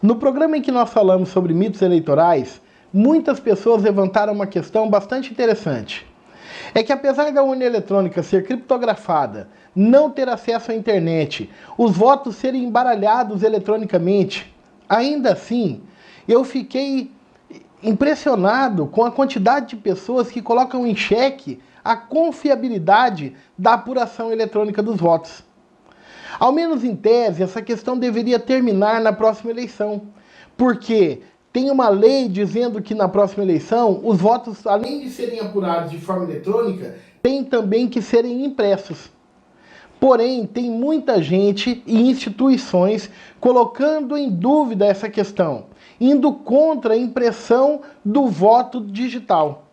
No programa em que nós falamos sobre mitos eleitorais, muitas pessoas levantaram uma questão bastante interessante. É que apesar da urna eletrônica ser criptografada, não ter acesso à internet, os votos serem embaralhados eletronicamente, ainda assim, eu fiquei impressionado com a quantidade de pessoas que colocam em xeque a confiabilidade da apuração eletrônica dos votos. Ao menos em tese, essa questão deveria terminar na próxima eleição, porque tem uma lei dizendo que na próxima eleição os votos, além de serem apurados de forma eletrônica, têm também que serem impressos. Porém, tem muita gente e instituições colocando em dúvida essa questão, indo contra a impressão do voto digital.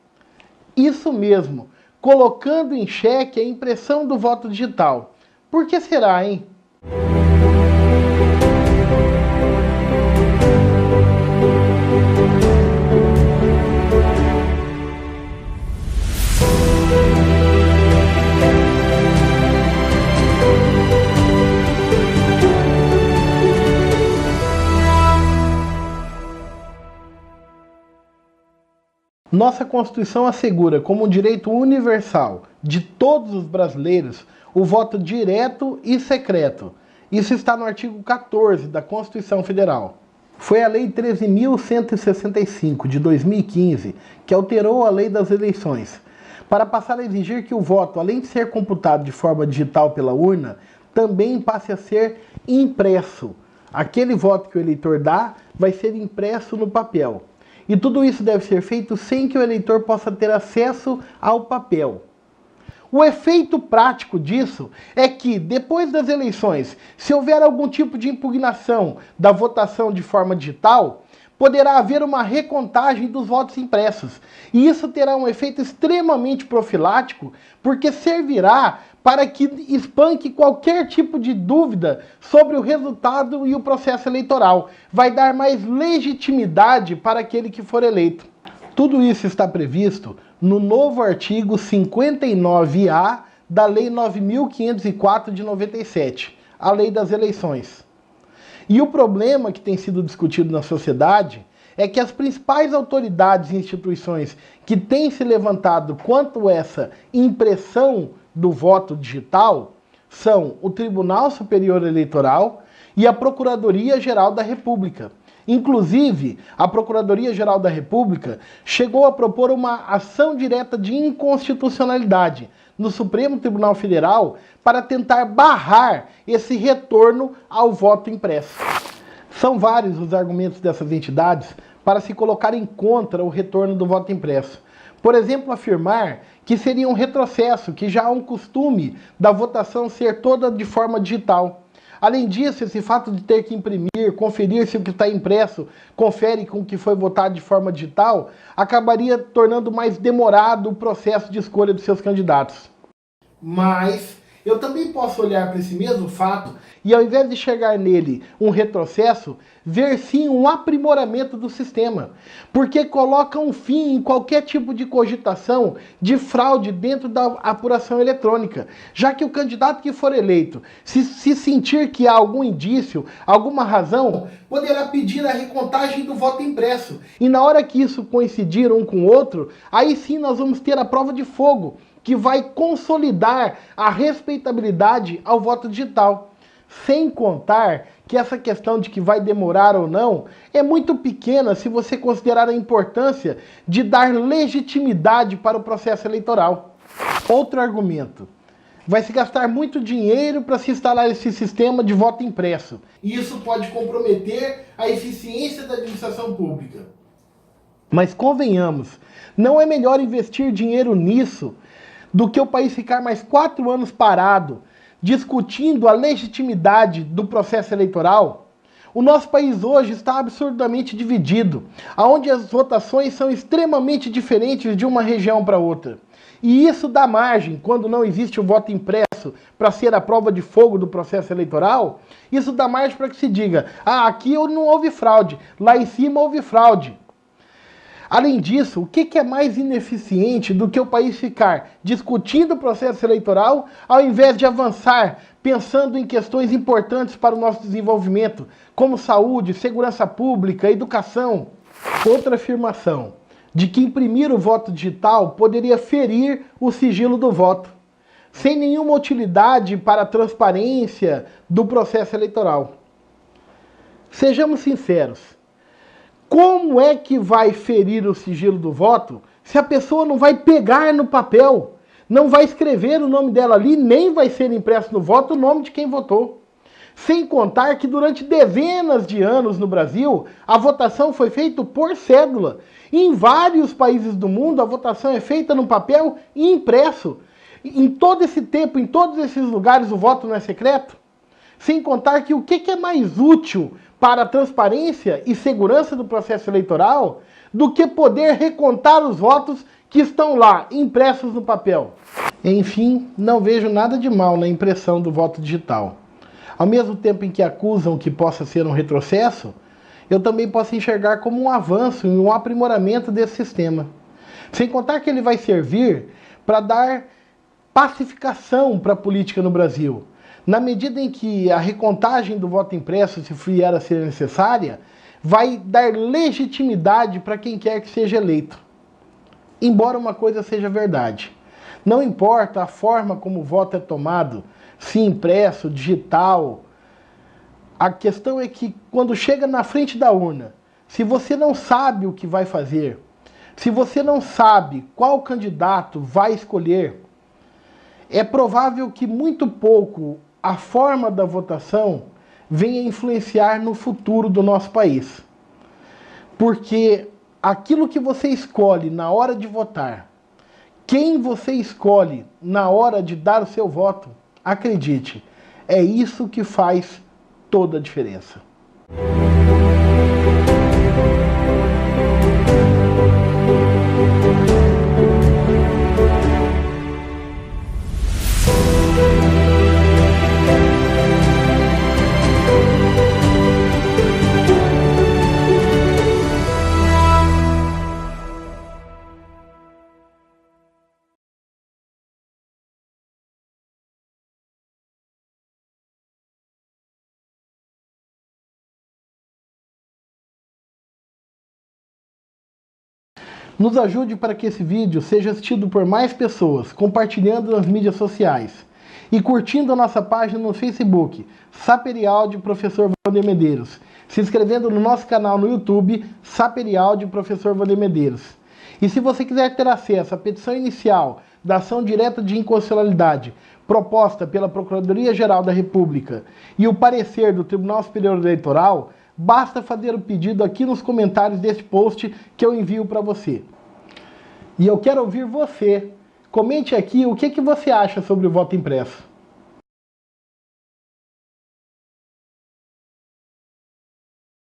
Isso mesmo, colocando em xeque a impressão do voto digital. Por que será, hein? Nossa Constituição assegura como um direito universal de todos os brasileiros o voto direto e secreto. Isso está no artigo 14 da Constituição Federal. Foi a Lei 13.165 de 2015 que alterou a Lei das Eleições, para passar a exigir que o voto, além de ser computado de forma digital pela urna, também passe a ser impresso. Aquele voto que o eleitor dá vai ser impresso no papel. E tudo isso deve ser feito sem que o eleitor possa ter acesso ao papel. O efeito prático disso é que, depois das eleições, se houver algum tipo de impugnação da votação de forma digital, poderá haver uma recontagem dos votos impressos. E isso terá um efeito extremamente profilático, porque servirá para que espanque qualquer tipo de dúvida sobre o resultado e o processo eleitoral. Vai dar mais legitimidade para aquele que for eleito. Tudo isso está previsto no novo artigo 59A da Lei 9.504 de 97, a Lei das Eleições. E o problema que tem sido discutido na sociedade é que as principais autoridades e instituições que têm se levantado quanto a essa impressão do voto digital são o Tribunal Superior Eleitoral e a Procuradoria-Geral da República. Inclusive, a Procuradoria-Geral da República chegou a propor uma ação direta de inconstitucionalidade no Supremo Tribunal Federal para tentar barrar esse retorno ao voto impresso. São vários os argumentos dessas entidades para se colocarem contra o retorno do voto impresso. Por exemplo, afirmar que seria um retrocesso, que já há um costume da votação ser toda de forma digital. Além disso, esse fato de ter que imprimir, conferir se o que está impresso confere com o que foi votado de forma digital, acabaria tornando mais demorado o processo de escolha dos seus candidatos. Mas eu também posso olhar para esse mesmo fato e, ao invés de chegar nele um retrocesso, ver sim um aprimoramento do sistema, porque coloca um fim em qualquer tipo de cogitação de fraude dentro da apuração eletrônica, já que o candidato que for eleito, se sentir que há algum indício, alguma razão, poderá pedir a recontagem do voto impresso. E na hora que isso coincidir um com o outro, aí sim nós vamos ter a prova de fogo, que vai consolidar a respeitabilidade ao voto digital. Sem contar que essa questão de que vai demorar ou não é muito pequena se você considerar a importância de dar legitimidade para o processo eleitoral. Outro argumento. Vai se gastar muito dinheiro para se instalar esse sistema de voto impresso. E isso pode comprometer a eficiência da administração pública. Mas convenhamos, não é melhor investir dinheiro nisso do que o país ficar mais 4 anos parado, discutindo a legitimidade do processo eleitoral? O nosso país hoje está absurdamente dividido, onde as votações são extremamente diferentes de uma região para outra. E isso dá margem, quando não existe o voto impresso para ser a prova de fogo do processo eleitoral, isso dá margem para que se diga, aqui não houve fraude, lá em cima houve fraude. Além disso, o que é mais ineficiente do que o país ficar discutindo o processo eleitoral ao invés de avançar pensando em questões importantes para o nosso desenvolvimento, como saúde, segurança pública, educação? Outra afirmação, de que imprimir o voto digital poderia ferir o sigilo do voto, sem nenhuma utilidade para a transparência do processo eleitoral. Sejamos sinceros. Como é que vai ferir o sigilo do voto se a pessoa não vai pegar no papel, não vai escrever o nome dela ali, nem vai ser impresso no voto o nome de quem votou? Sem contar que durante dezenas de anos no Brasil, a votação foi feita por cédula. Em vários países do mundo, a votação é feita no papel e impresso. Em todo esse tempo, em todos esses lugares, o voto não é secreto? Sem contar que o que é mais útil para a transparência e segurança do processo eleitoral do que poder recontar os votos que estão lá, impressos no papel? Enfim, não vejo nada de mal na impressão do voto digital. Ao mesmo tempo em que acusam que possa ser um retrocesso, eu também posso enxergar como um avanço e um aprimoramento desse sistema. Sem contar que ele vai servir para dar pacificação para a política no Brasil. Na medida em que a recontagem do voto impresso, se vier a ser necessária, vai dar legitimidade para quem quer que seja eleito. Embora uma coisa seja verdade, não importa a forma como o voto é tomado, se impresso, digital, a questão é que quando chega na frente da urna, se você não sabe o que vai fazer, se você não sabe qual candidato vai escolher, é provável que muito pouco a forma da votação venha influenciar no futuro do nosso país. Porque aquilo que você escolhe na hora de votar, quem você escolhe na hora de dar o seu voto, acredite, é isso que faz toda a diferença. Nos ajude para que esse vídeo seja assistido por mais pessoas, compartilhando nas mídias sociais e curtindo a nossa página no Facebook, Saperial de Professor Wander Medeiros, se inscrevendo no nosso canal no YouTube, Saperial de Professor Wander Medeiros. E se você quiser ter acesso à petição inicial da ação direta de inconstitucionalidade proposta pela Procuradoria-Geral da República e o parecer do Tribunal Superior Eleitoral, basta fazer o pedido aqui nos comentários deste post que eu envio para você. E eu quero ouvir você. Comente aqui o que você acha sobre o voto impresso.